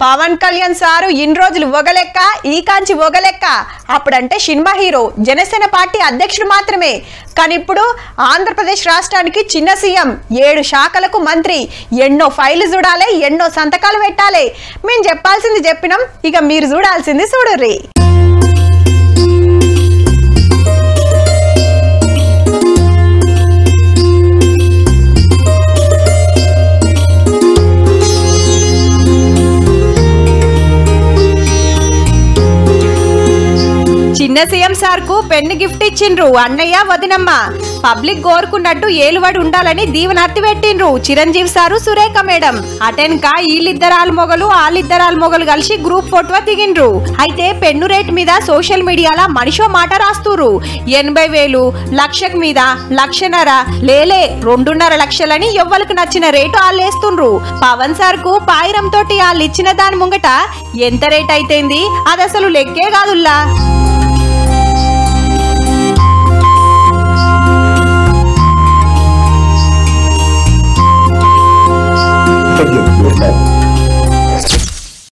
Pawan Kalyan sir ఇన్ని రోజులు ఒగలెక్క ఈ కాంచి ఒగలెక్క అప్పుడంటే సినిమా హీరో జనసేన పార్టీ అధ్యక్షుడు మాత్రమే కానీ ఇప్పుడు ఆంధ్రప్రదేశ్ రాష్ట్రానికి చిన్న సీఎం 7 శాఖలకు మంత్రి ఎన్నో ఫైళ్లు చూడాలి ఎన్నో సంతకాలు పెట్టాలి మేము చెప్పాల్సింది చెప్పినాం ఇక మీరు చూడాల్సింది చూడుర్రి చిన్న సీఎం సార్ కు పెన్ను గిఫ్ట్ ఇచ్చిండ్రు అన్నయ్య వదినమ్మ పబ్లిక్ కోరుకున్నట్టు ఏలువడి ఉండాలని దీవెనర్తి పెట్టిండ్రు చిరంజీవి సారు సురేఖ మేడం అటెన్క వీళ్ళిద్దరాలు మొగలు వాళ్ళిద్దరాలు మొగలు కలిసి గ్రూప్ ఫోటో దిగిండ్రు అయితే పెన్ను రేట్ మీద సోషల్ మీడియాలో మనిషో మాట రాస్తురు 80,000 లక్షకు మీద 1,50,000 లేలే 2.5 లక్షలని ఎవ్వరికి నచ్చిన రేటు వాళ్ళేస్తుండ్రు పవన్ సార్ కు పాయిరం తోటి వాళ్ళు ఇచ్చిన దాని ముంగట ఎంత రేట్ అయితేంది అది అసలు లెక్కే కాదుల్లా Thank you.